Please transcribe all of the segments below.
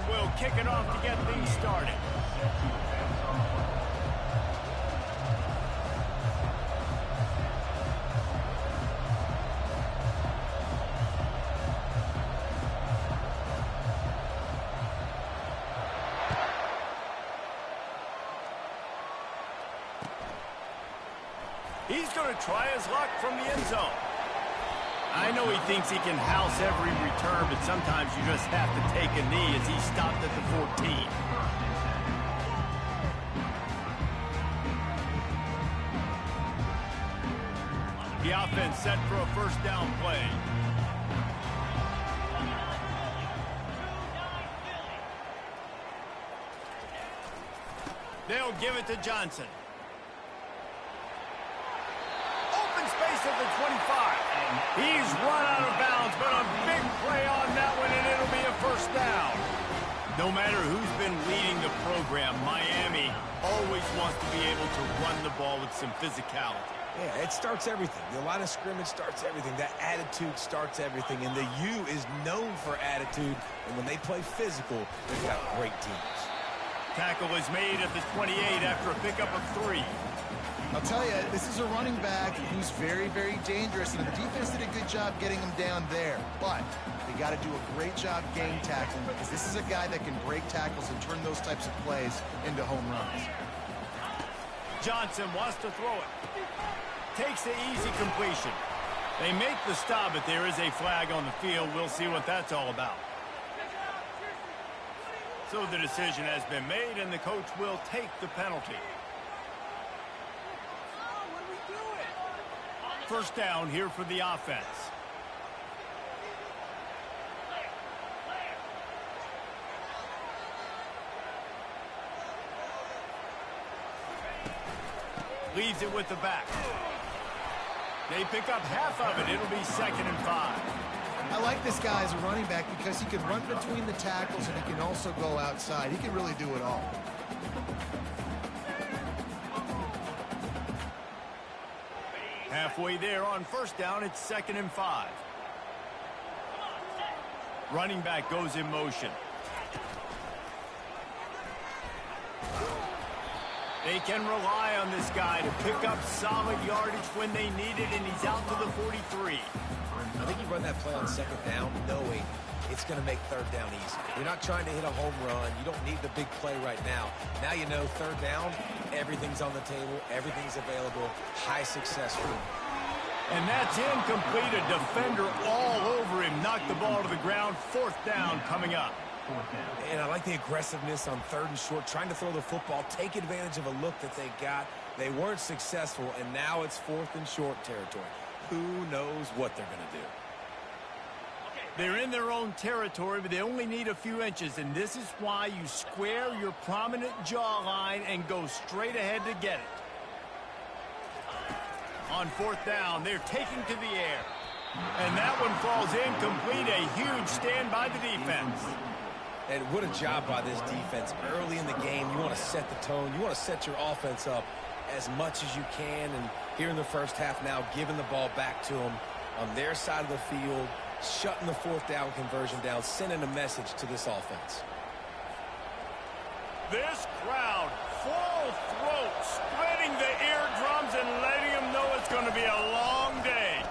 will kick it off to get things started. He's going to try his luck from the end zone. I know he thinks he can house every return, but sometimes you just have to take a knee as he stopped at the 14. The offense set for a first down play. They'll give it to Johnson. Space at the 25. He's run out of bounds, but a big play on that one, and it'll be a first down. No matter who's been leading the program, Miami always wants to be able to run the ball with some physicality. Yeah, it starts everything. The line of scrimmage starts everything. That attitude starts everything, and the U is known for attitude, and when they play physical, they've got great teams. Tackle is made at the 28 after a pickup of 3. I'll tell you, this is a running back who's very, very dangerous, and the defense did a good job getting him down there. But they got to do a great job game tackling, because this is a guy that can break tackles and turn those types of plays into home runs. Johnson wants to throw it. Takes the easy completion. They make the stop, but there is a flag on the field. We'll see what that's all about. So the decision has been made, and the coach will take the penalty. First down here for the offense. Leaves it with the back. They pick up half of it. It'll be 2nd and 5. I like this guy as a running back because he can run between the tackles and he can also go outside. He can really do it all. Halfway there on first down, it's 2nd and 5. Running back goes in motion. They can rely on this guy to pick up solid yardage when they need it, and he's out to the 43. I think you run that play on 2nd down knowing it's going to make 3rd down easy. You're not trying to hit a home run. You don't need the big play right now. Now you know 3rd down, everything's on the table, everything's available, high success rate. And that's incomplete. A defender all over him. Knocked the ball to the ground. 4th down coming up. And I like the aggressiveness on 3rd and short, trying to throw the football, take advantage of a look that they got. They weren't successful, and now it's 4th and short territory. Who knows what they're going to do? They're in their own territory, but they only need a few inches, and this is why you square your prominent jawline and go straight ahead to get it. On 4th down, they're taking to the air. And that one falls incomplete. A huge stand by the defense. And what a job by this defense. Early in the game, you want to set the tone. You want to set your offense up as much as you can. And here in the first half now, giving the ball back to them on their side of the field, shutting the 4th down conversion down, sending a message to this offense. This crowd, full throat, splitting the eardrums and letting them know it's going to be a long day.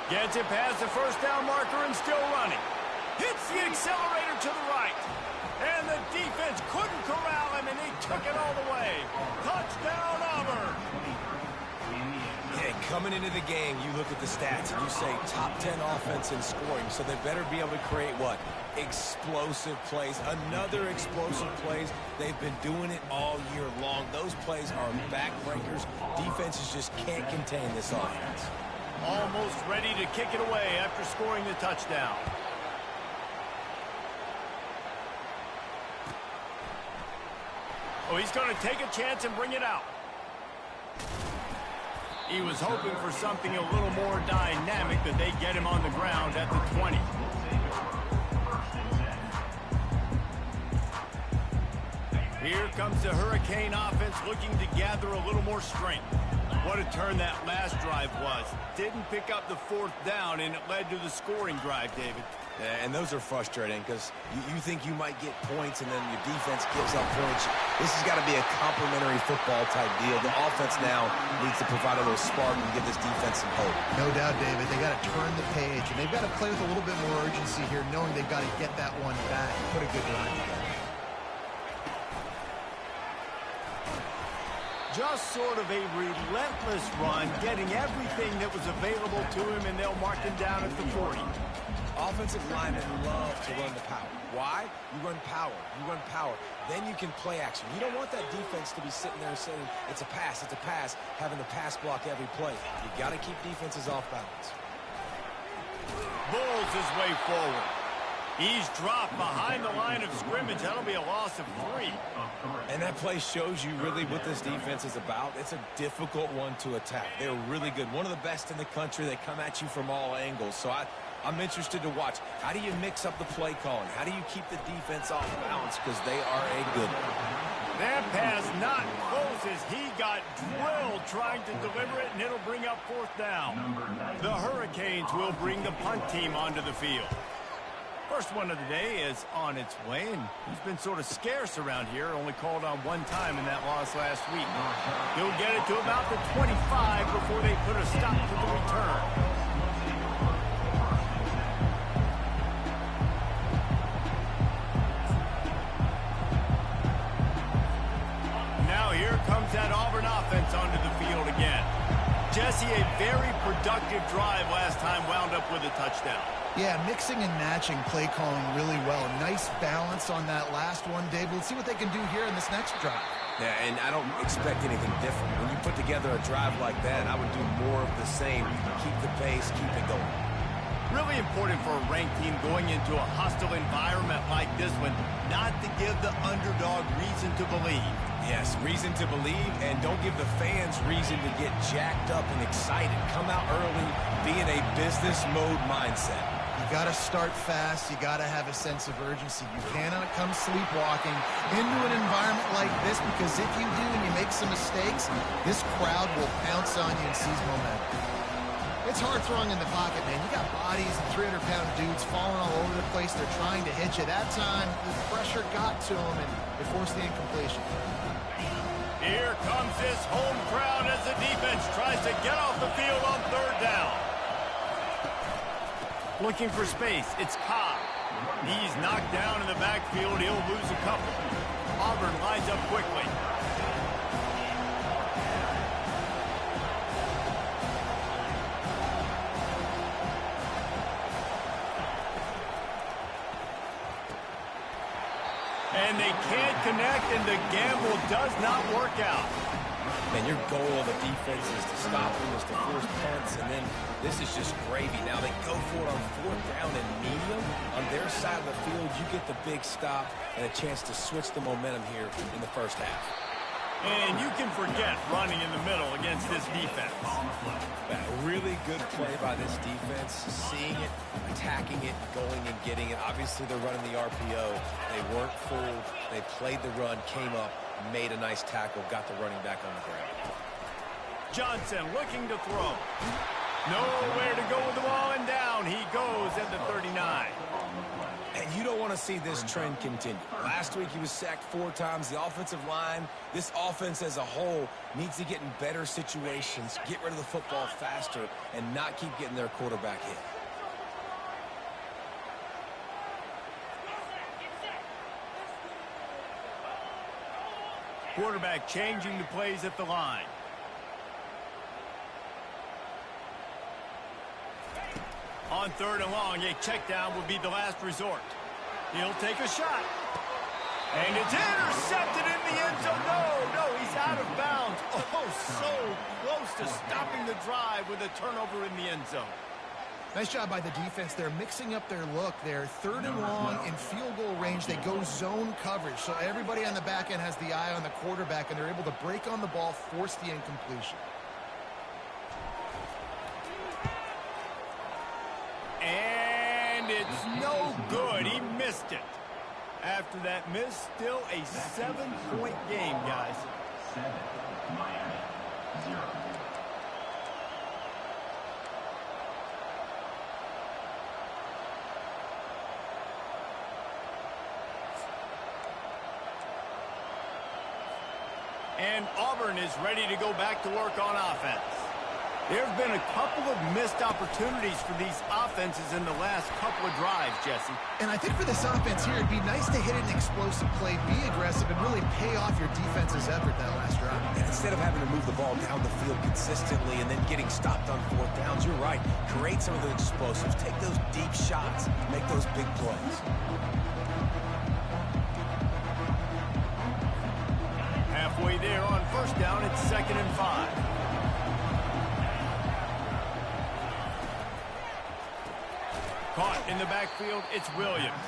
Gets it past the first down marker and still running. Hits the accelerator to the right. And the defense couldn't corral him, and he took it all the way. Touchdown, Auburn. Yeah, coming into the game, you look at the stats and you say top 10 offense in scoring, so they better be able to create what? Explosive plays. Another explosive plays. They've been doing it all year long. Those plays are backbreakers. Defenses just can't contain this offense. Almost ready to kick it away after scoring the touchdown. Oh, he's going to take a chance and bring it out. He was hoping for something a little more dynamic, but they get him on the ground at the 20. Here comes the Hurricane offense looking to gather a little more strength. What a turn that last drive was. Didn't pick up the 4th down, and it led to the scoring drive, David. And those are frustrating because you think you might get points and then your defense gives up points. This has got to be a complementary football type deal. The offense now needs to provide a little spark and give this defense some hope. No doubt, David. They got to turn the page, and they've got to play with a little bit more urgency here, knowing they've got to get that one back and put a good drive together. Just sort of a relentless run, getting everything that was available to him, and they'll mark him down at the 40. Offensive linemen love to run the power. Why? You run power. You run power. Then you can play action. You don't want that defense to be sitting there saying, it's a pass, having to pass block every play. You got to keep defenses off balance. Bulls his way forward. He's dropped behind the line of scrimmage. That'll be a loss of 3. And that play shows you really what this defense is about. It's a difficult one to attack. They're really good. One of the best in the country. They come at you from all angles. So I'm interested to watch. How do you mix up the play calling? How do you keep the defense off balance? Because they are a good one. That pass not close as he got drilled trying to deliver it, and it'll bring up 4th down. The Hurricanes will bring the punt team onto the field. First one of the day is on its way, and he's been sort of scarce around here, only called on 1 time in that loss last week. He'll get it to about the 25 before they put a stop to the return. Now here comes that Auburn offense onto the field again. Jesse, a very productive drive last time, wound up with a touchdown. Yeah, mixing and matching play calling really well. Nice balance on that last one, Dave. Let's see what they can do here in this next drive. Yeah, and I don't expect anything different. When you put together a drive like that, I would do more of the same. Keep the pace, keep it going. Really important for a ranked team going into a hostile environment like this one, not to give the underdog reason to believe. Yes, reason to believe, and don't give the fans reason to get jacked up and excited. Come out early, be in a business mode mindset. You got to start fast. You got to have a sense of urgency. You cannot come sleepwalking into an environment like this, because if you do and you make some mistakes, this crowd will pounce on you and seize momentum. It's hard throwing in the pocket, man. You got bodies and 300-pound dudes falling all over the place. They're trying to hit you. That time, the pressure got to them, and they forced the incompletion. Here comes this home crowd as the defense tries to get off the field on 3rd down. Looking for space, it's Cobb. He's knocked down in the backfield. He'll lose a couple. Auburn lines up quickly. And they can't connect, and the gamble does not work out. And your goal of the defense is to stop them, is to force punts, and then this is just gravy. Now they go for it on 4th down and medium. On their side of the field, you get the big stop and a chance to switch the momentum here in the first half. And you can forget running in the middle against this defense. A really good play by this defense, seeing it, attacking it, going and getting it. Obviously, they're running the RPO. They weren't fooled. They played the run, came up, made a nice tackle, got the running back on the ground. Johnson looking to throw. Nowhere to go with the ball, and down he goes at the 39. And you don't want to see this trend continue. Last week he was sacked 4 times. The offensive line, this offense as a whole, needs to get in better situations, get rid of the football faster, and not keep getting their quarterback hit. Quarterback changing the plays at the line. On 3rd and long, a check down would be the last resort. He'll take a shot. And it's intercepted in the end zone. No, he's out of bounds. Oh, so close to stopping the drive with a turnover in the end zone. Nice job by the defense. They're mixing up their look. They're 3rd and long in field goal range. They go zone coverage. So everybody on the back end has the eye on the quarterback, and they're able to break on the ball, force the incompletion. And it's no good. He missed it. After that miss, still a 7-point game, guys. 7, Miami, 0. And Auburn is ready to go back to work on offense. There have been a couple of missed opportunities for these offenses in the last couple of drives, Jesse. And I think for this offense here, it'd be nice to hit an explosive play, be aggressive, and really pay off your defense's effort that last drive. And instead of having to move the ball down the field consistently and then getting stopped on fourth downs, you're right. Create some of those explosives. Take those deep shots. Make those big plays. Halfway there on first down, it's 2nd and 5. Caught in the backfield, it's Williams.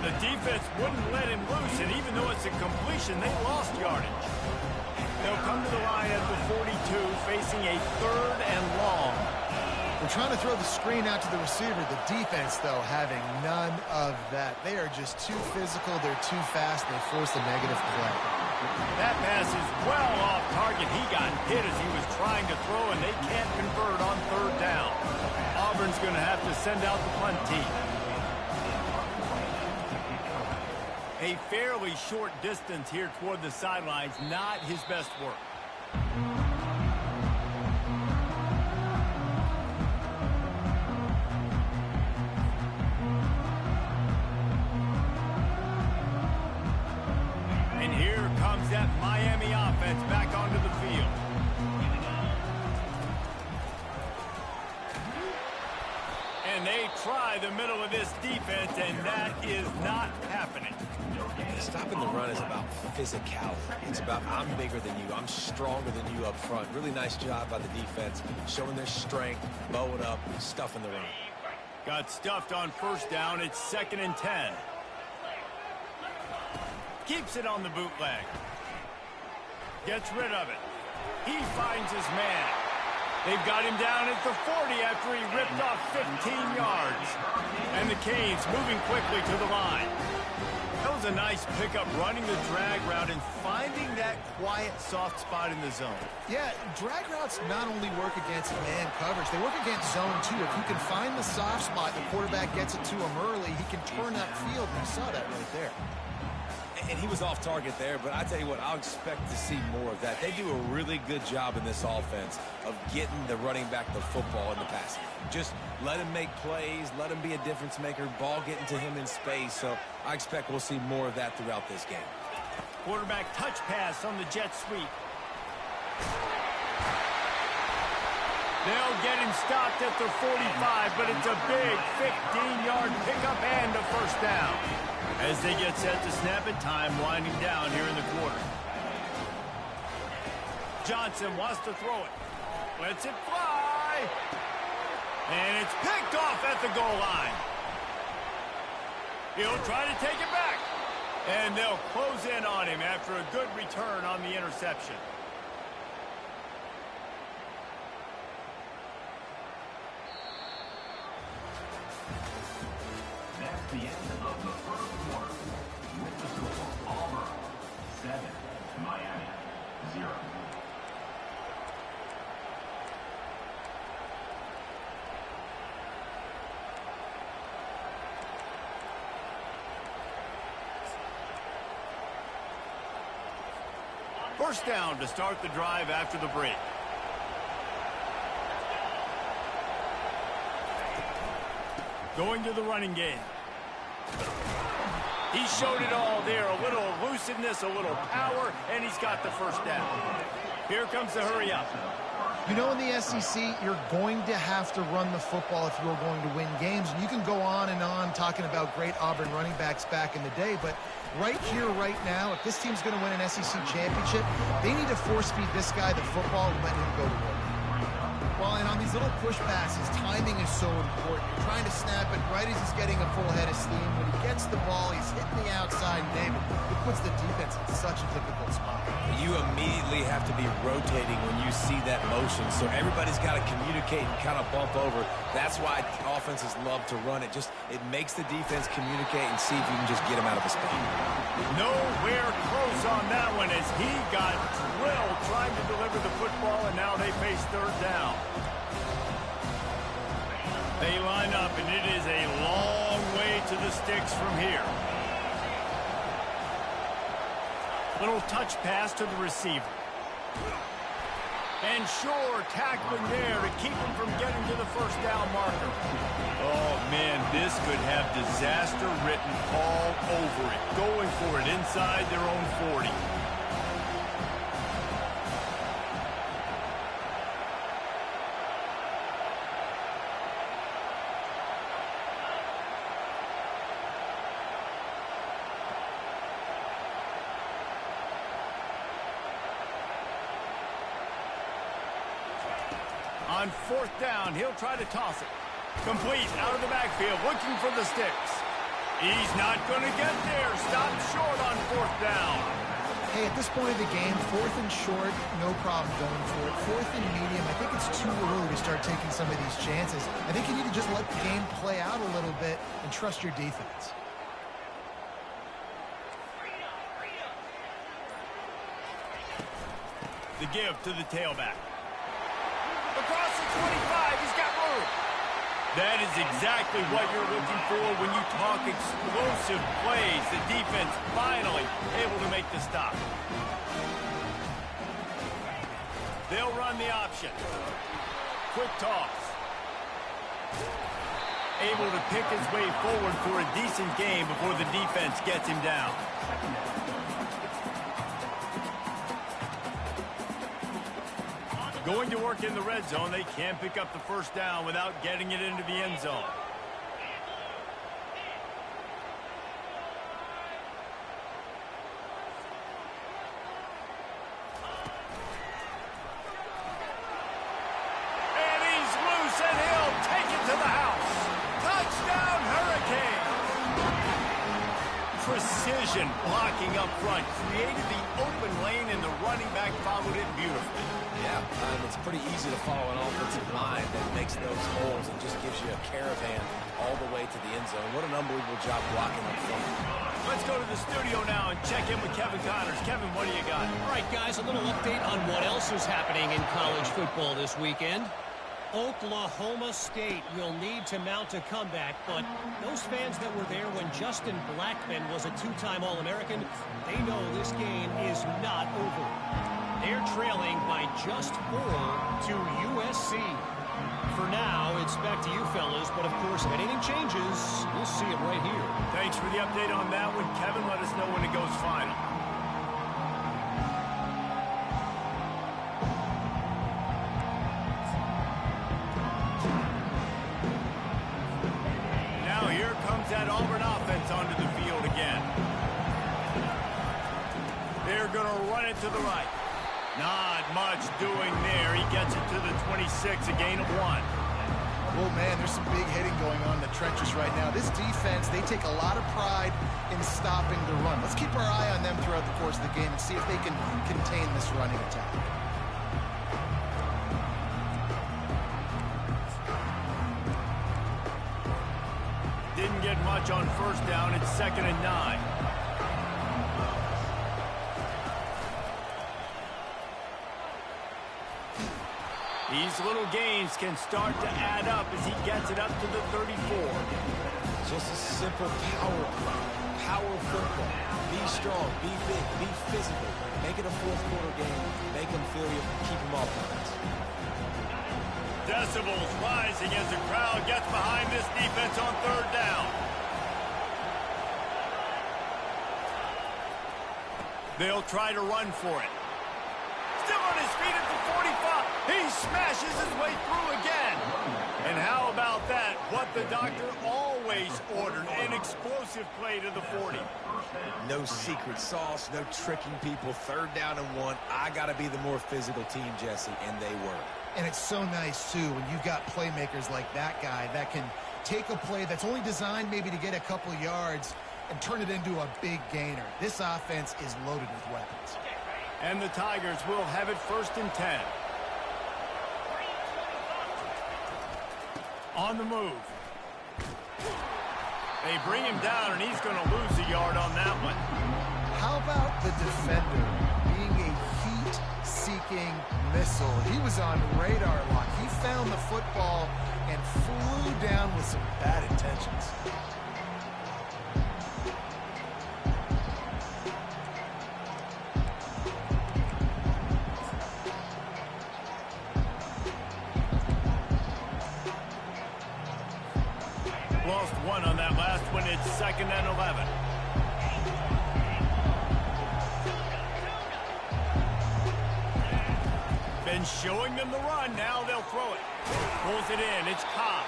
The defense wouldn't let him loose, and even though it's a completion, they lost yardage. They'll come to the line at the 42, facing a 3rd and long. They're trying to throw the screen out to the receiver. The defense, though, having none of that. They are just too physical. They're too fast. They force a negative play. That pass is well off target. He got hit as he was trying to throw, and they can't convert on 3rd down. Auburn's going to have to send out the punt team. A fairly short distance here toward the sidelines, not his best work. And here comes that Miami offense back onto the field. And they try the middle of this defense, and that is not happening. Stopping the run is about physicality. It's about I'm bigger than you. I'm stronger than you up front. Really nice job by the defense, showing their strength, bowing up, stuffing the run. Got stuffed on first down. It's 2nd and 10. Keeps it on the bootleg. Gets rid of it. He finds his man. They've got him down at the 40 after he ripped off 15 yards. And the Canes moving quickly to the line. That was a nice pickup, running the drag route and finding that quiet, soft spot in the zone. Yeah, drag routes not only work against man coverage, they work against zone too. If you can find the soft spot, the quarterback gets it to him early, he can turn that field, and you saw that right there. And he was off target there, but I tell you what, I'll expect to see more of that. They do a really good job in this offense of getting the running back the football in the pass. Just let him make plays, let him be a difference maker, ball getting to him in space. So I expect we'll see more of that throughout this game. Quarterback touch pass on the jet sweep. They'll get him stopped at the 45, but it's a big 15-yard pickup and a first down. As they get set to snap it, time winding down here in the quarter. Johnson wants to throw it. Lets it fly. And it's picked off at the goal line. He'll try to take it back. And they'll close in on him after a good return on the interception. That's the end of the first quarter. With the score, Auburn 7, Miami 0. First down to start the drive after the break. Going to the running game. He showed it all there. A little elusiveness, a little power, and he's got the first down. Here comes the hurry up. You know, in the SEC, you're going to have to run the football if you're going to win games. And you can go on and on talking about great Auburn running backs back in the day, but right here, right now, if this team's going to win an SEC championship, they need to force-feed this guy the football and let him go to work. Well, and on these little push passes, timing is so important. You're trying to snap it right as he's getting a full head of steam. When he gets the ball, he's hitting the outside, David. It puts the defense in such a difficult spot. You immediately have to be rotating when you see that motion, so everybody's got to communicate and kind of bump over. That's why offenses love to run it. It makes the defense communicate and see if you can just get him out of his spot. Nowhere close on that one as he got drilled trying to deliver the football, and now they face third down. They line up, and it is a long way to the sticks from here. Little touch pass to the receiver. And sure, tackling there to keep him from getting to the first down marker. Oh, man, this could have disaster written all over it. Going for it inside their own 40. On fourth down, he'll try to toss it. Complete out of the backfield, looking for the sticks. He's not going to get there. Stopped short on fourth down. Hey, at this point of the game, fourth and short, no problem going for it. Fourth and medium, I think it's too early to start taking some of these chances. I think you need to just let the game play out a little bit and trust your defense. The give to the tailback. Across the 25, he's got room. That is exactly what you're looking for when you talk explosive plays. The defense finally able to make the stop. They'll run the option. Quick toss. Able to pick his way forward for a decent game before the defense gets him down. Going to work in the red zone. They can't pick up the first down without getting it into the end zone. And he's loose, and he'll take it to the house. Touchdown, Hurricane! Precision blocking up front. Created the open lane, and the running back followed it beautifully. Yeah, it's pretty easy to follow an offensive line that makes those holes and just gives you a caravan all the way to the end zone. What an unbelievable job blocking up front. Let's go to the studio now and check in with Kevin Connors. Kevin, what do you got? All right, guys, a little update on what else is happening in college football this weekend. Oklahoma State will need to mount a comeback, but those fans that were there when Justin Blackmon was a two-time All-American, they know this game is not over. They're trailing by just 4 to USC. For now, it's back to you fellas, but of course, if anything changes, we'll see it right here. Thanks for the update on that one, Kevin. Let us know when it goes final. Now here comes that Auburn offense onto the field again. They're going to run it to the right. Not much doing there. He gets it to the 26, a gain of 1. Oh, man, there's some big hitting going on in the trenches right now. This defense, they take a lot of pride in stopping the run. Let's keep our eye on them throughout the course of the game and see if they can contain this running attack. Didn't get much on first down. It's 2nd and 9. These little gains can start to add up as he gets it up to the 34. Just a simple power play. Power football. Be strong, be big, be physical. Make it a fourth quarter game. Make them feel you, keep them off balance. Decibels rising as the crowd gets behind this defense on 3rd down. They'll try to run for it. Still on his feet at the 45. He smashes his way through again. And how about that? What the doctor always ordered, an explosive play to the 40. No secret sauce, no tricking people. 3rd down and 1. I got to be the more physical team, Jesse, and they were. And it's so nice, too, when you've got playmakers like that guy that can take a play that's only designed maybe to get a couple yards and turn it into a big gainer. This offense is loaded with weapons. And the Tigers will have it 1st and 10. On the move. They bring him down, and he's going to lose a yard on that one. How about the defender being a heat-seeking missile? He was on radar lock. He found the football and flew down with some bad intentions. It's 2nd and 11. Been showing them the run. Now they'll throw it. Pulls it in. It's Cobb.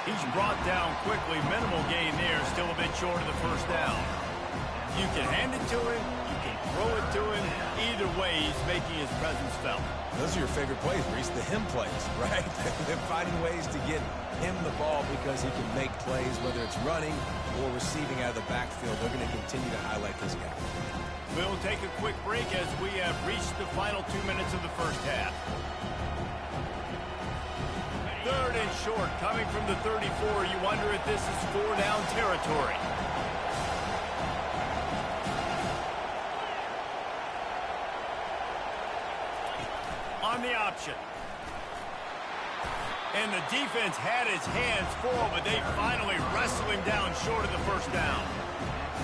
He's brought down quickly. Minimal gain there. Still a bit short of the first down. You can hand it to him. You can throw it to him. Either way, he's making his presence felt. Those are your favorite plays, Reese, the him plays, right? They're finding ways to get him the ball because he can make plays, whether it's running or receiving out of the backfield. They're going to continue to highlight this guy. We'll take a quick break as we have reached the final 2 minutes of the first half. 3rd and short, coming from the 34. You wonder if this is 4-down territory. On the option. And the defense had his hands full, but they finally wrestle him down short of the first down.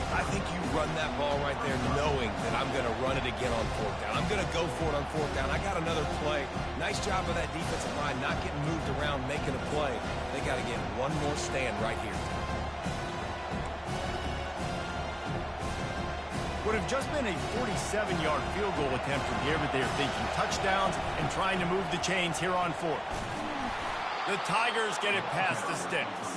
I think you run that ball right there knowing that I'm going to run it again on 4th down. I'm going to go for it on 4th down. I got another play. Nice job of that defensive line not getting moved around, making a play. They got to get one more stand right here. Would have just been a 47-yard field goal attempt from here, but they're thinking touchdowns and trying to move the chains here on 4th. The Tigers get it past the sticks.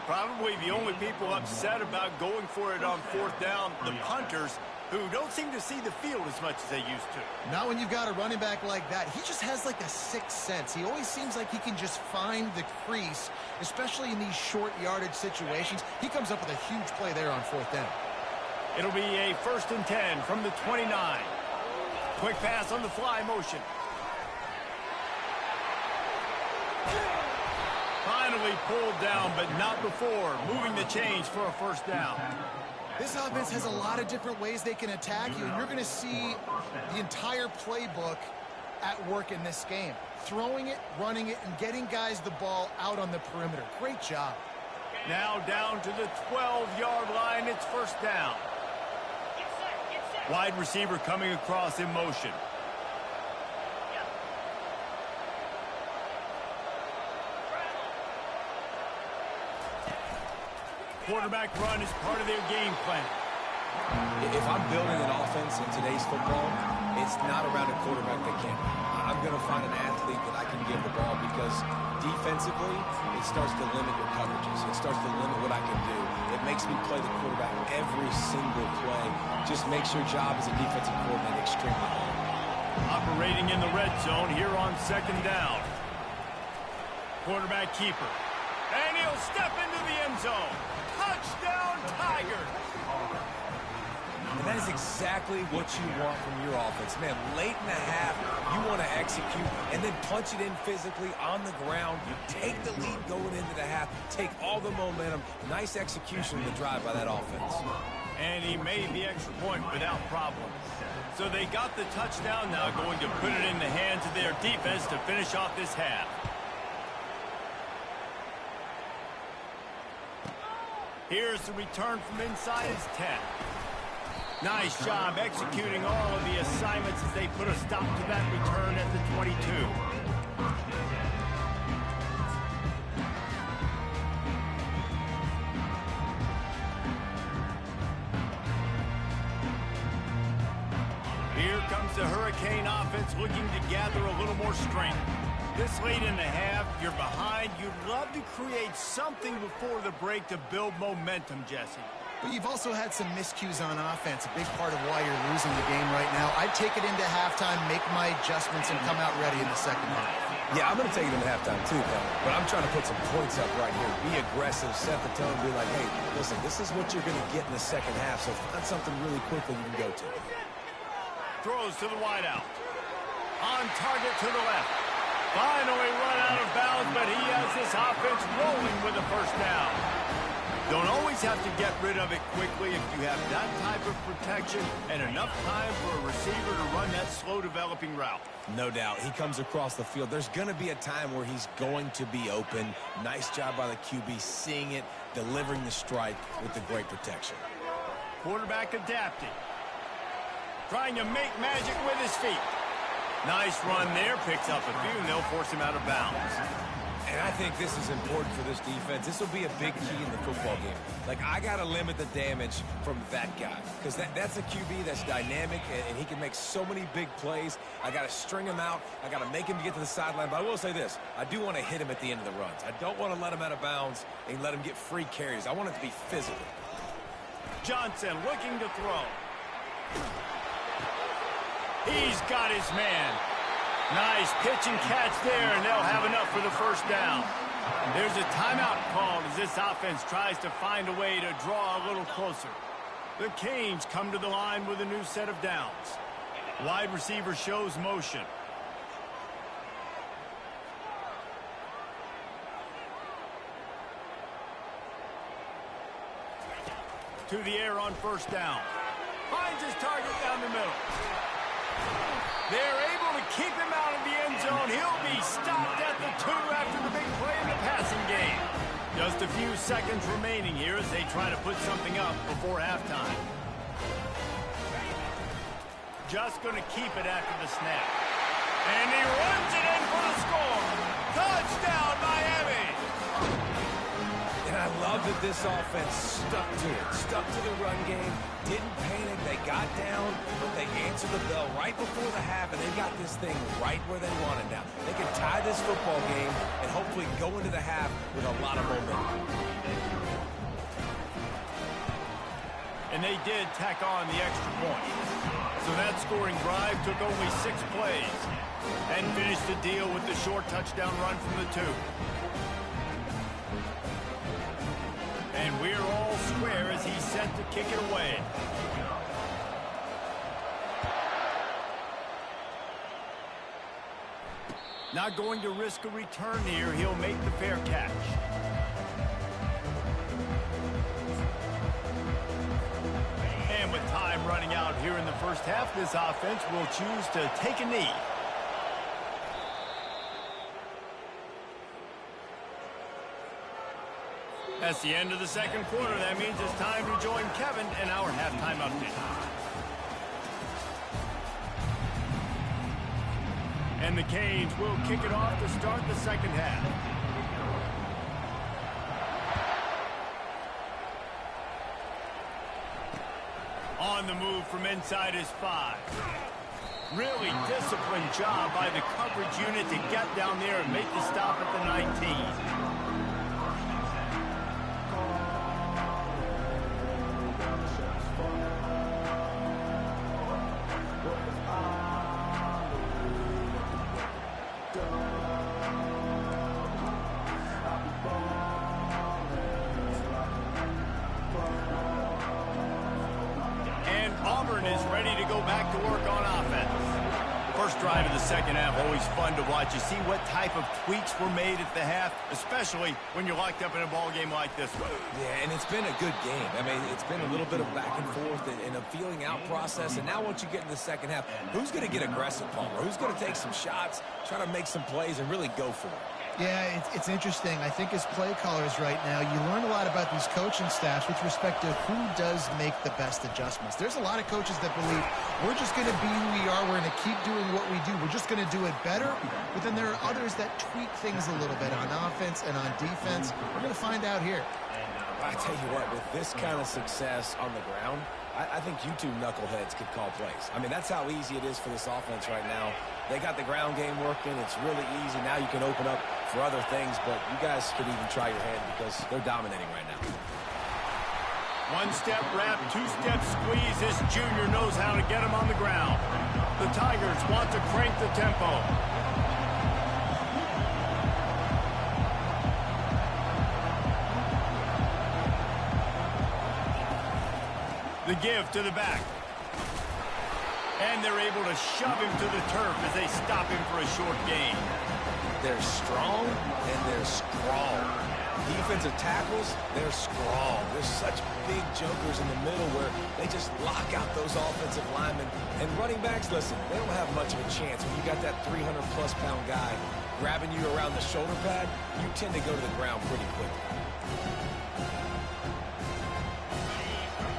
Probably the only people upset about going for it on 4th down, the punters, who don't seem to see the field as much as they used to. Not when you've got a running back like that. He just has like a sixth sense. He always seems like he can just find the crease, especially in these short yardage situations. He comes up with a huge play there on 4th down. It'll be a 1st and 10 from the 29. Quick pass on the fly motion. Finally pulled down, but not before. Moving the chains for a 1st down. This offense has a lot of different ways they can attack you, and you're going to see the entire playbook at work in this game. Throwing it, running it, and getting guys the ball out on the perimeter. Great job. Now down to the 12-yard line. It's 1st down. Wide receiver coming across in motion. Quarterback run is part of their game plan. If I'm building an offense in today's football, it's not around a quarterback that can. I'm going to find an athlete that I can give the ball because defensively, it starts to limit your coverages. It starts to limit what I can do. It makes me play the quarterback every single play. Just makes your job as a defensive coordinator extremely hard. Operating in the red zone here on 2nd down. Quarterback keeper. And he'll step into the end zone. Touchdown, Tigers! And that is exactly what you want from your offense. Man, late in the half, you want to execute and then punch it in physically on the ground. Take the lead going into the half. Take all the momentum. Nice execution of the drive by that offense. And he made the extra point without problem. So they got the touchdown, now going to put it in the hands of their defense to finish off this half. Here's the return from inside his 10. Nice job executing all of the assignments as they put a stop to that return at the 22. Here comes the Hurricane offense looking to gather a little more strength. This late in the half, you're behind. You'd love to create something before the break to build momentum, Jesse. But you've also had some miscues on offense, a big part of why you're losing the game right now. I'd take it into halftime, make my adjustments, and come out ready in the second half. Yeah, I'm going to take it into halftime too, Kevin. But I'm trying to put some points up right here. Be aggressive, set the tone, be like, hey, listen, this is what you're going to get in the second half, so find something really quickly you can go to. Throws to the wideout. On target to the left. Finally run out of bounds, but he has this offense rolling with a 1st down. Don't always have to get rid of it quickly if you have that type of protection and enough time for a receiver to run that slow-developing route. No doubt. He comes across the field. There's going to be a time where he's going to be open. Nice job by the QB seeing it, delivering the strike with the great protection. Quarterback adapting. Trying to make magic with his feet. Nice run there. Picks up a few, and they'll force him out of bounds. And I think this is important for this defense. This will be a big key in the football game. Like, I got to limit the damage from that guy because that's a QB that's dynamic, and he can make so many big plays. I got to string him out. I got to make him get to the sideline. But I will say this. I do want to hit him at the end of the runs. I don't want to let him out of bounds and let him get free carries. I want it to be physical. Johnson looking to throw. He's got his man. Nice pitch and catch there, and they'll have enough for the first down. There's a timeout called as this offense tries to find a way to draw a little closer. The Canes come to the line with a new set of downs. Wide receiver shows motion. To the air on first down. Finds his target down the middle. They're able to keep him out of the end zone. He'll be stopped at the 2 after the big play in the passing game. Just a few seconds remaining here as they try to put something up before halftime. Just going to keep it after the snap. And he runs it in for the score. Touchdown, Miami! And I love that this offense stuck to it, stuck to the run game, didn't panic, they got down, but they answered the bell right before the half, and they got this thing right where they want it now. They can tie this football game and hopefully go into the half with a lot of momentum. And they did tack on the extra point. So that scoring drive took only 6 plays and finished the deal with the short touchdown run from the 2. And we're all square as he's set to kick it away. Not going to risk a return here. He'll make the fair catch. And with time running out here in the first half, this offense will choose to take a knee. That's the end of the second quarter. That means it's time to join Kevin in our halftime update. And the Canes will kick it off to start the second half. On the move from inside his 5. Really disciplined job by the coverage unit to get down there and make the stop at the 19. Is ready to go back to work on offense. First drive of the second half, always fun to watch. You see what type of tweaks were made at the half, especially when you're locked up in a ball game like this one. Yeah, and it's been a good game. I mean, it's been a little bit of back and forth and a feeling out process. And now once you get in the second half, who's going to get aggressive, Palmer? Who's going to take some shots, try to make some plays, and really go for it? Yeah, it's interesting. I think as play callers right now, you learn a lot about these coaching staffs with respect to who does make the best adjustments. There's a lot of coaches that believe we're just going to be who we are. We're going to keep doing what we do. We're just going to do it better. But then there are others that tweak things a little bit on offense and on defense. We're going to find out here. I tell you what, with this kind of success on the ground, I think you two knuckleheads could call plays. I mean, that's how easy it is for this offense right now. They got the ground game working. It's really easy. Now you can open up for other things, but you guys could even try your hand because they're dominating right now. One-step wrap, two-step squeeze. This junior knows how to get him on the ground. The Tigers want to crank the tempo. The give to the back. And they're able to shove him to the turf as they stop him for a short gain. They're strong and they're strong. Defensive tackles, they're strong. There's such big jokers in the middle where they just lock out those offensive linemen. And running backs, listen, they don't have much of a chance. When you got that 300-plus pound guy grabbing you around the shoulder pad, you tend to go to the ground pretty quickly.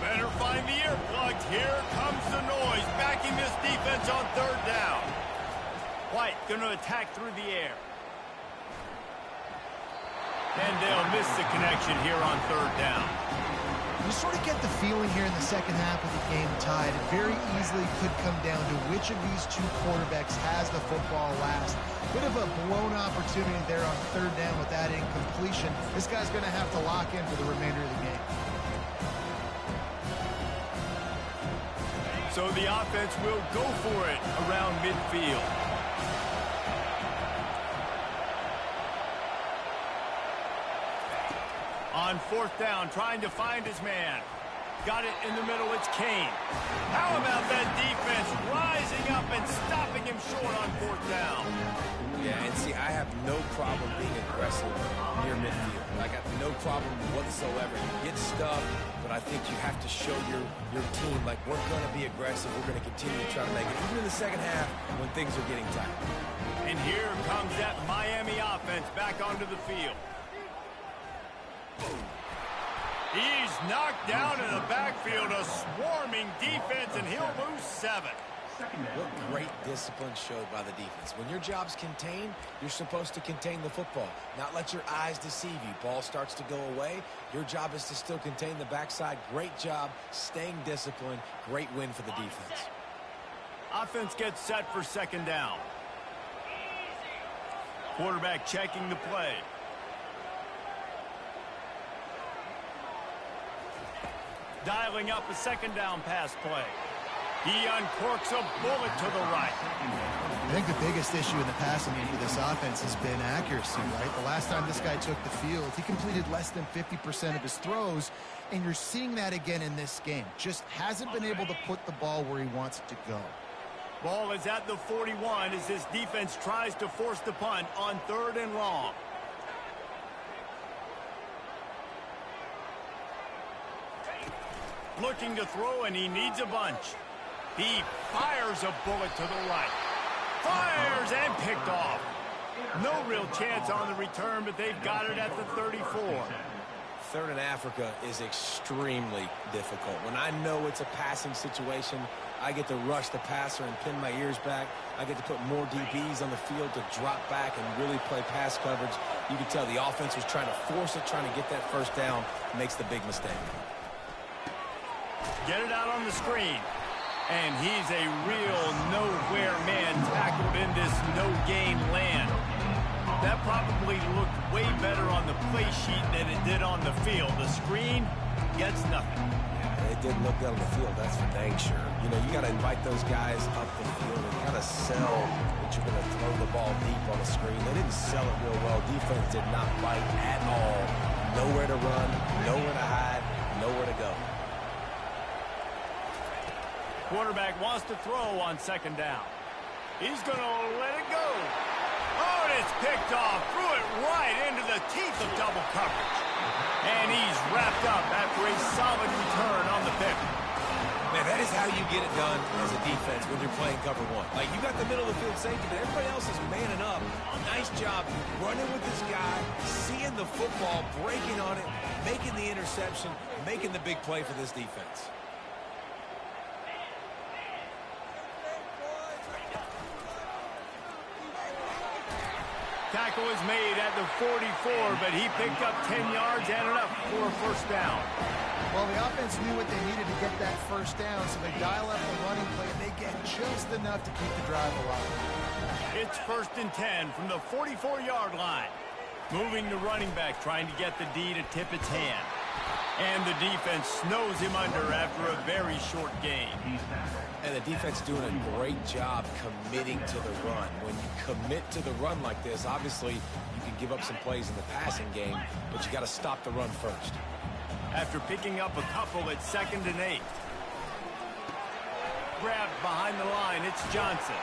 Better find the earplugs. Here comes the noise, backing this defense on third down. White going to attack through the air. And they'll miss the connection here on third down. You sort of get the feeling here in the second half with the game tied. It very easily could come down to which of these two quarterbacks has the football last. Bit of a blown opportunity there on third down with that incompletion. This guy's going to have to lock in for the remainder of the game. So the offense will go for it around midfield. On fourth down, trying to find his man. Got it in the middle, it's Kane. How about that defense rising up and stopping him short on fourth down? Yeah, and see, I have no problem being aggressive near midfield. I got no problem whatsoever. You get stuffed, but I think you have to show your team, like, we're going to be aggressive. We're going to continue to try to make it, even in the second half when things are getting tight. And here comes that Miami offense back onto the field. He's knocked down in the backfield, a swarming defense, and he'll lose 7. What great discipline showed by the defense. When your job's contained, you're supposed to contain the football, not let your eyes deceive you. Ball starts to go away. Your job is to still contain the backside. Great job staying disciplined. Great win for the defense. Offense gets set for second down. Quarterback checking the play. Dialing up a second down pass play. He uncorks a bullet to the right. I think the biggest issue in the passing game for this offense has been accuracy, right? The last time this guy took the field, he completed less than 50% of his throws, and you're seeing that again in this game. Just hasn't been able to put the ball where he wants it to go. Ball is at the 41 as this defense tries to force the punt on third and long. Looking to throw, and he needs a bunch. He fires a bullet to the right. Fires and picked off. No real chance on the return, but they've got it at the 34. Third in Africa is extremely difficult. When I know it's a passing situation, I get to rush the passer and pin my ears back. I get to put more DBs on the field to drop back and really play pass coverage. You can tell the offense was trying to force it, trying to get that first down, makes the big mistake. Get it out on the screen. And he's a real nowhere man tackled in this no-gain land. That probably looked way better on the play sheet than it did on the field. The screen gets nothing. Yeah, it didn't look good on the field, that's for dang sure. You know, you got to invite those guys up the field and kind of sell that you're going to throw the ball deep on the screen. They didn't sell it real well. Defense did not bite at all. Nowhere to run, nowhere to hide, nowhere to go. Quarterback wants to throw on second down. He's going to let it go. Oh, and it's picked off. Threw it right into the teeth of double coverage. And he's wrapped up after a solid return on the pick. Man, that is how you get it done as a defense when you're playing cover one. Like, you got the middle of the field safety, but everybody else is manning up. Nice job running with this guy, seeing the football, breaking on it, making the interception, making the big play for this defense. Tackle is made at the 44, but he picked up 10 yards and enough for a first down. Well, the offense knew what they needed to get that first down, so they dial up the running play, and they get just enough to keep the drive alive. It's first and 10 from the 44-yard line. Moving the running back, trying to get the D to tip its hand. And the defense snows him under after a very short game. And the defense doing a great job committing to the run. When you commit to the run like this, obviously you can give up some plays in the passing game, but you got to stop the run first. After picking up a couple at 2nd and 8. Grabbed behind the line, it's Johnson.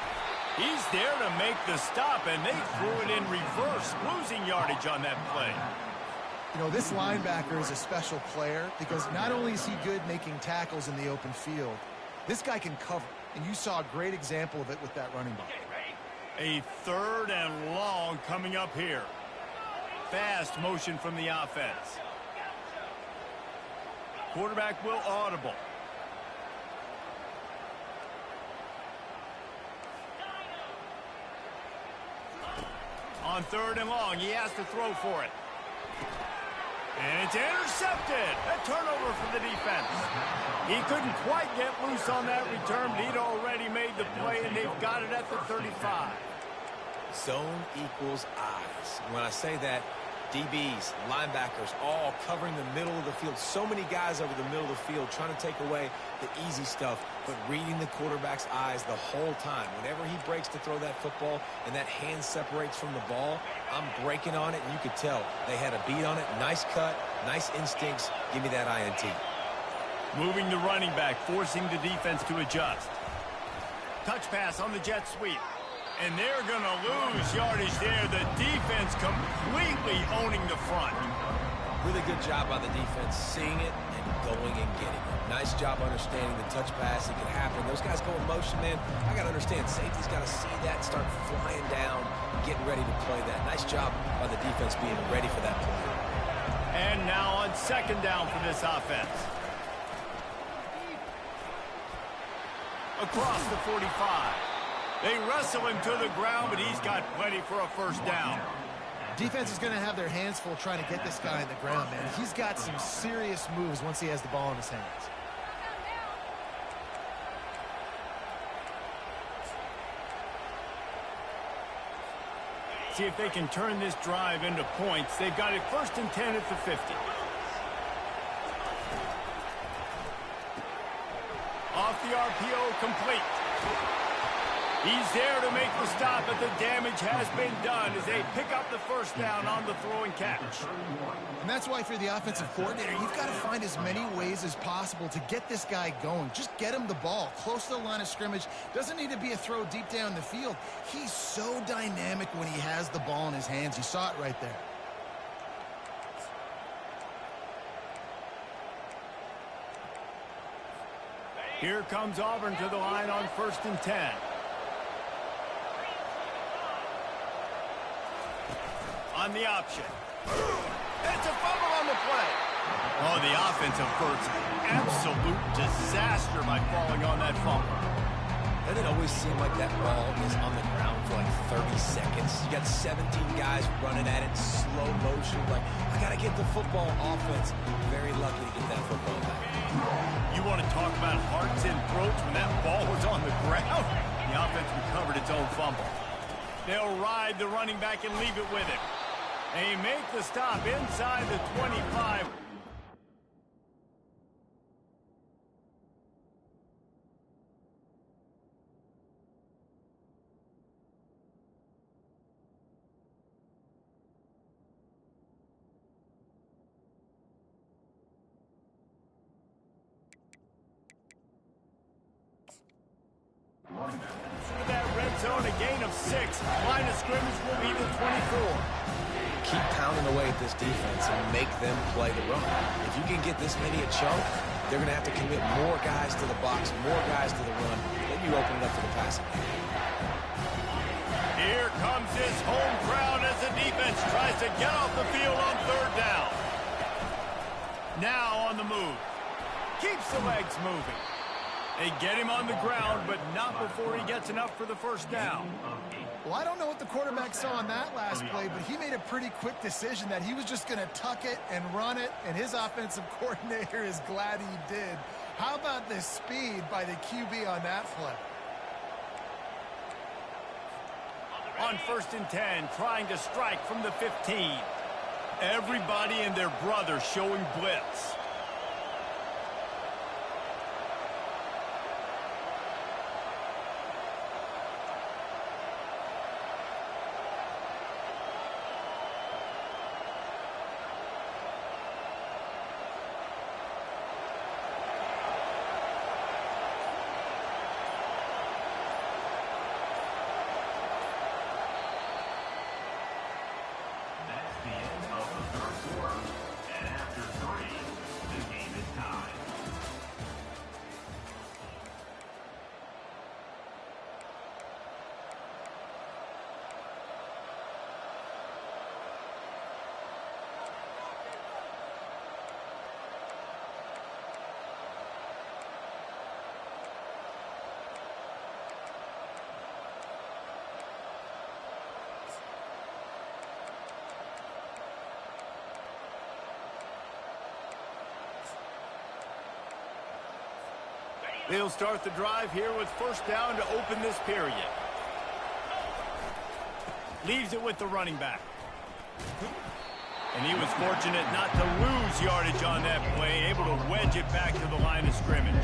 He's there to make the stop, and they threw it in reverse, losing yardage on that play. You know, this linebacker is a special player because not only is he good making tackles in the open field, this guy can cover, and you saw a great example of it with that running back. A 3rd and long coming up here. Fast motion from the offense. Quarterback will audible. On 3rd and long, he has to throw for it. And it's intercepted. A turnover for the defense. He couldn't quite get loose on that return, but he'd already made the play, and they've got it at the 35. Zone equals eyes. When I say that, DBs, linebackers, all covering the middle of the field. So many guys over the middle of the field trying to take away the easy stuff, but reading the quarterback's eyes the whole time. Whenever he breaks to throw that football and that hand separates from the ball, I'm breaking on it, and you could tell they had a beat on it. Nice cut, nice instincts. Give me that INT. Moving the running back, forcing the defense to adjust. Touch pass on the jet sweep. And they're going to lose yardage there. The defense completely owning the front. Really good job by the defense, seeing it and going and getting it. Nice job understanding the touch pass. It can happen. Those guys go in motion, man. I got to understand, safety's got to see that, start flying down, getting ready to play that. Nice job by the defense being ready for that play. And now on second down for this offense. Across the 45. They wrestle him to the ground, but he's got plenty for a first down. Defense is going to have their hands full trying to get this guy on the ground, man. He's got some serious moves once he has the ball in his hands. See if they can turn this drive into points. They've got it 1st and 10 at the 50. Off the RPO, complete. He's there to make the stop, but the damage has been done as they pick up the first down on the throw and catch. And that's why, if you're the offensive coordinator, you've got to find as many ways as possible to get this guy going. Just get him the ball close to the line of scrimmage. Doesn't need to be a throw deep down the field. He's so dynamic when he has the ball in his hands. You saw it right there. Here comes Auburn to the line on 1st and 10. On the option. It's a fumble on the play. Oh, the offensive first. Absolute disaster by falling on that fumble. Doesn't it always seem like that ball is on the ground for like 30 seconds? You got 17 guys running at it, slow motion. Like, I got to get the football. Offense. Very lucky to get that football back. You want to talk about hearts and throats when that ball was on the ground? The offense recovered its own fumble. They'll ride the running back and leave it with him. They make the stop inside the 25. Through that red zone, a gain of 6. Line of scrimmage will be the 24. Keep pounding away at this defense and make them play the run. If you can get this many a chunk, they're going to have to commit more guys to the box, more guys to the run. Then you open it up for the passing. Here comes his home crowd as the defense tries to get off the field on 3rd down. Now on the move. Keeps the legs moving. They get him on the ground, but not before he gets enough for the first down. Well, I don't know what the quarterback saw on that last play, but he made a pretty quick decision that he was just going to tuck it and run it, and his offensive coordinator is glad he did. How about the speed by the QB on that play? On 1st and 10, trying to strike from the 15. Everybody and their brother showing blitz. They'll start the drive here with first down to open this period. Leaves it with the running back. And he was fortunate not to lose yardage on that play, able to wedge it back to the line of scrimmage.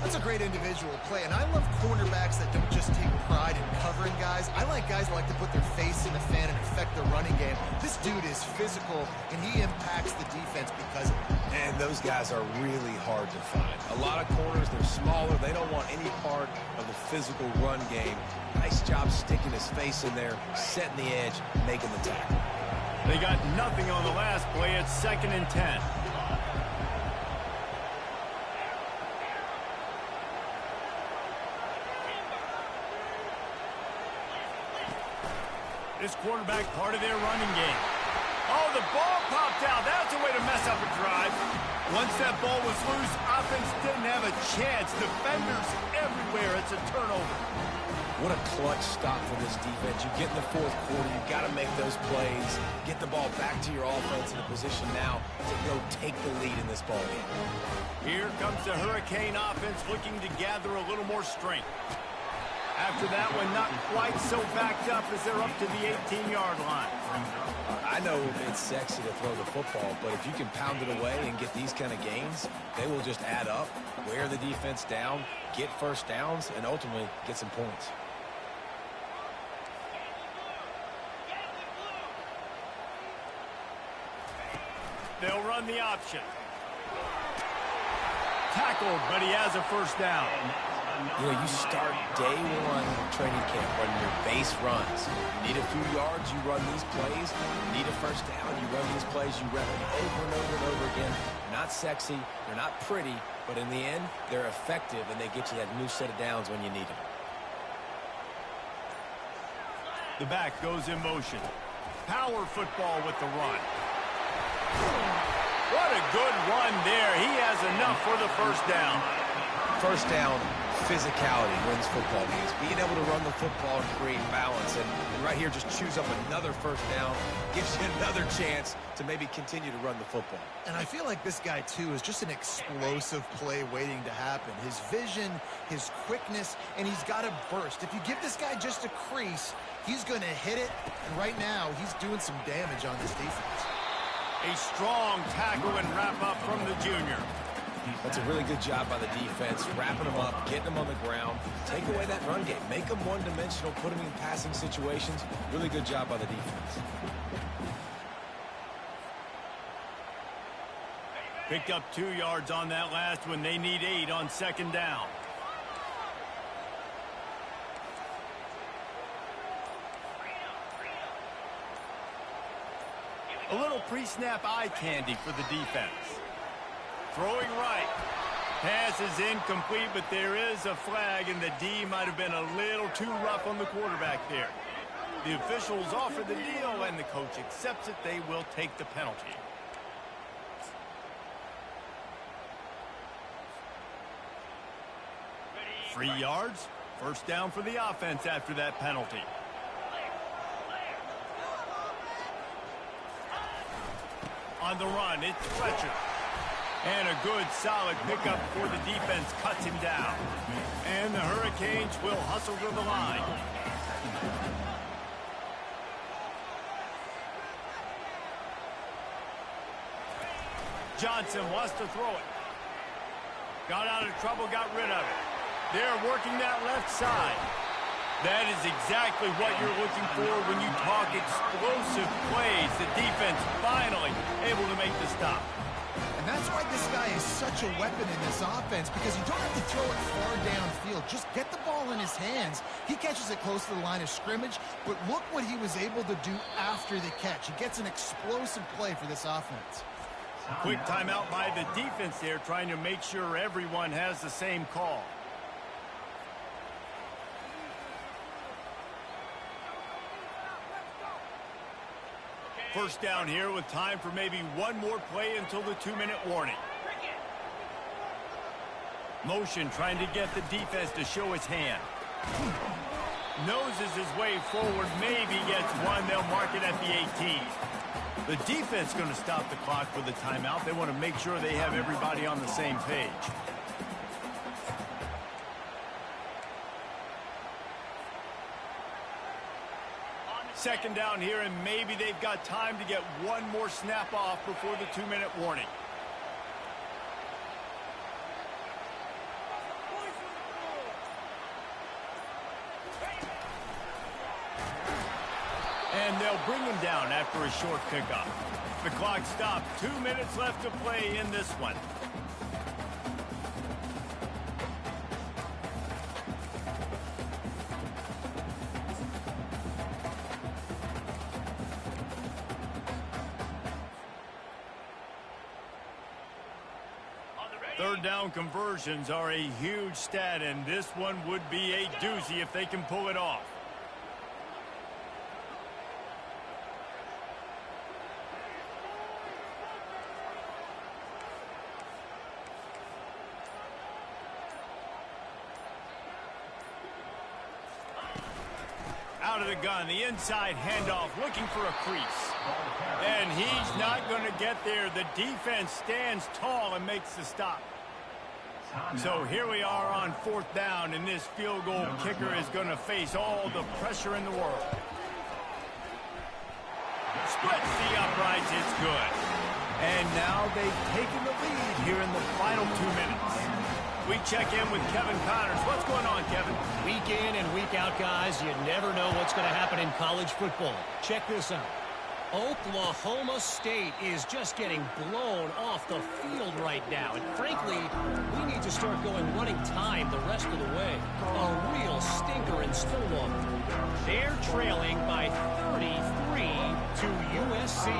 That's a great individual play, and I love cornerbacks that don't just take pride in covering guys. I like guys that like to put their face in the fan and affect the running game. This dude is physical, and he impacts the defense because of it. And those guys are really hard to find. A lot of corners, they're smaller. They don't want any part of the physical run game. Nice job sticking his face in there, setting the edge, making the tackle. They got nothing on the last play. It's 2nd and 10. This quarterback part of their running game. Oh, the ball popped out. That's a way to mess up a drive. Once that ball was loose, offense didn't have a chance. Defenders everywhere. It's a turnover. What a clutch stop for this defense. You get in the fourth quarter, you've got to make those plays, get the ball back to your offense in a position now to go take the lead in this ball game. Here comes the Hurricane offense looking to gather a little more strength. After that one, not quite so backed up as they're up to the 18-yard line. I know it's sexy to throw the football, but if you can pound it away and get these kind of gains, they will just add up, wear the defense down, get first downs, and ultimately get some points. They'll run the option. Tackled, but he has a first down. You know, you start day one training camp running your base runs. You need a few yards, you run these plays. You need a first down, you run these plays. You run them over and over and over again. They're not sexy, they're not pretty, but in the end, they're effective, and they get you that new set of downs when you need them. The back goes in motion. Power football with the run. What a good run there. He has enough for the first down. First down, physicality wins football games. Being able to run the football and create balance. And right here, just choose up another first down. Gives you another chance to maybe continue to run the football. And I feel like this guy, too, is just an explosive play waiting to happen. His vision, his quickness, and he's got a burst. If you give this guy just a crease, he's going to hit it. And right now, he's doing some damage on this defense. A strong tackle and wrap up from the junior. That's a really good job by the defense, wrapping them up, getting them on the ground. Take away that run game. Make them one-dimensional, put them in passing situations. Really good job by the defense. Picked up 2 yards on that last one. They need 8 on second down. A little pre-snap eye candy for the defense. Throwing right. Pass is incomplete, but there is a flag, and the D might have been a little too rough on the quarterback there. The officials offer the deal, and the coach accepts it. They will take the penalty. Three yards. First down for the offense after that penalty. On the run, it's Fletcher. And a good, solid pickup for the defense cuts him down. And the Hurricanes will hustle to the line. Johnson wants to throw it. Got out of trouble, got rid of it. They're working that left side. That is exactly what you're looking for when you talk explosive plays. The defense finally able to make the stop. And that's why this guy is such a weapon in this offense, because you don't have to throw it far downfield. Just get the ball in his hands. He catches it close to the line of scrimmage, but look what he was able to do after the catch. He gets an explosive play for this offense. Quick timeout by the defense there, trying to make sure everyone has the same call. First down here with time for maybe one more play until the 2-minute warning. Motion trying to get the defense to show his hand. Noses his way forward, maybe gets one. They'll mark it at the 18. The defense going to stop the clock for the timeout. They want to make sure they have everybody on the same page. second down here, and maybe they've got time to get one more snap off before the 2-minute warning. And they'll bring him down after a short pickup. The clock stopped. 2 minutes left to play in this one. Third down conversions are a huge stat, and this one would be a doozy if they can pull it off. Out of the gun, the inside handoff, looking for a crease. And he's not going to get there. The defense stands tall and makes the stop. So here we are on 4th down, and this field goal kicker is going to face all the pressure in the world. Splits the uprights, it's good. And now they've taken the lead here in the final 2 minutes. We check in with Kevin Connors. What's going on, Kevin? Week in and week out, guys, you never know what's going to happen in college football. Check this out. Oklahoma State is just getting blown off the field right now. And frankly, we need to start going running time the rest of the way. A real stinker in Stillwater. They're trailing by 33 to USC.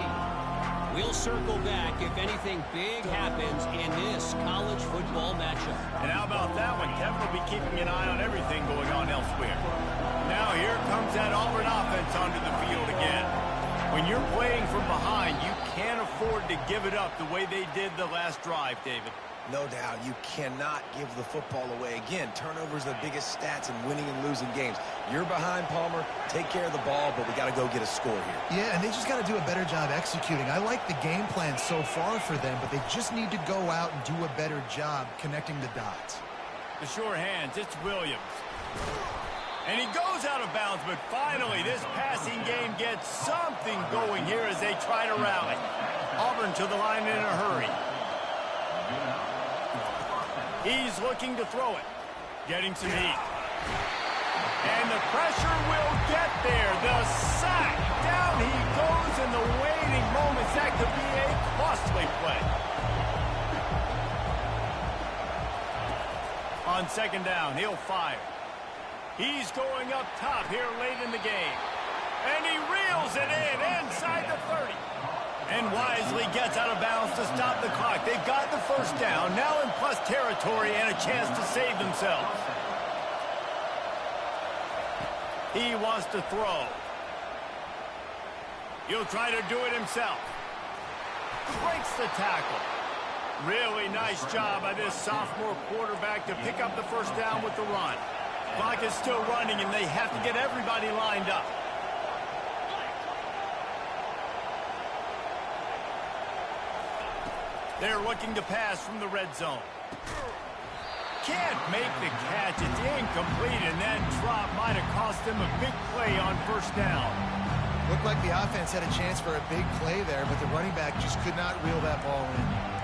We'll circle back if anything big happens in this college football matchup. And how about that one? Kevin will be keeping an eye on everything going on elsewhere. Now here comes that Auburn offense onto the field again. When you're playing from behind, you can't afford to give it up the way they did the last drive, David. No doubt, you cannot give the football away. Again, turnovers are the biggest stats in winning and losing games. You're behind, Palmer. Take care of the ball, but we got to go get a score here. Yeah, and they just got to do a better job executing. I like the game plan so far for them, but they just need to go out and do a better job connecting the dots. The sure hands, it's Williams. And he goes out of bounds, but finally this passing game gets something going here as they try to rally. Auburn to the line in a hurry. He's looking to throw it. Getting some heat. And the pressure will get there. The sack. Down he goes in the waiting moments. That could be a costly play. On 2nd down, he'll fire. He's going up top here late in the game. And he reels it in inside the 30. And wisely gets out of bounds to stop the clock. They've got the first down, now in plus territory and a chance to save themselves. He wants to throw. He'll try to do it himself. Breaks the tackle. Really nice job by this sophomore quarterback to pick up the first down with the run. Clock is still running, and they have to get everybody lined up. They're looking to pass from the red zone. Can't make the catch. It's incomplete, and that drop might have cost them a big play on first down. Looked like the offense had a chance for a big play there, but the running back just could not reel that ball in.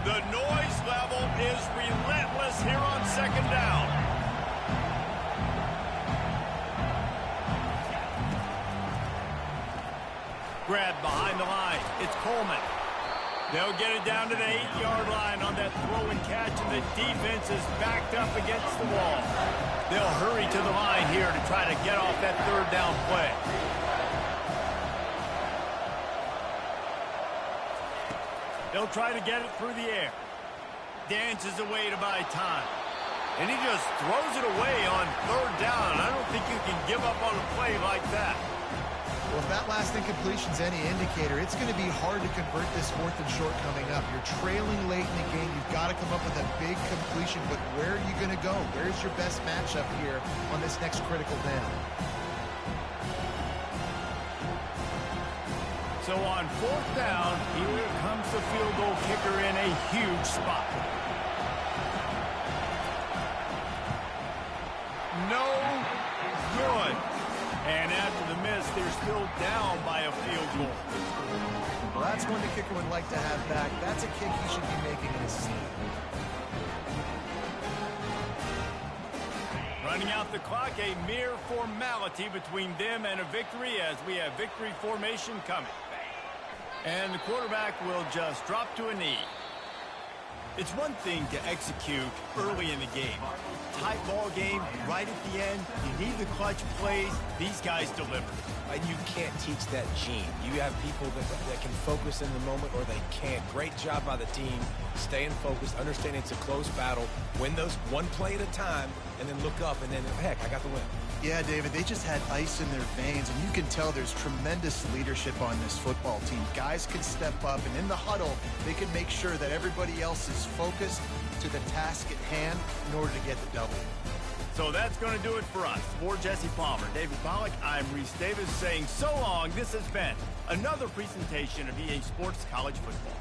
The noise level is relentless here on 2nd down. Grab behind the line. It's Coleman. They'll get it down to the 8-yard line on that throw and catch, and the defense is backed up against the wall. They'll hurry to the line here to try to get off that 3rd down play. They'll try to get it through the air. Dances away to buy time. And he just throws it away on 3rd down. I don't think you can give up on a play like that. Well, if that last incompletion's any indicator, it's going to be hard to convert this 4th and short coming up. You're trailing late in the game. You've got to come up with a big completion, but where are you going to go? Where's your best matchup here on this next critical down? So on 4th down, here comes the field goal kicker in a huge spot. No good. And after the miss, they're still down by a field goal. Well, that's one the kicker would like to have back. That's a kick he should be making in his sleep. Running out the clock, a mere formality between them and a victory as we have victory formation coming. And the quarterback will just drop to a knee. It's one thing to execute early in the game. Tight ball game, right at the end. You need the clutch plays. These guys deliver. And you can't teach that gene. You have people that can focus in the moment or they can't. Great job by the team, staying focused, understanding it's a close battle, win those one play at a time, and then look up, and then, heck, I got the win. Yeah, David, they just had ice in their veins, and you can tell there's tremendous leadership on this football team. Guys can step up, and in the huddle, they can make sure that everybody else is focused to the task at hand in order to get the W. So that's going to do it for us. For Jesse Palmer, David Pollack, I'm Reese Davis saying so long. This has been another presentation of EA Sports College Football.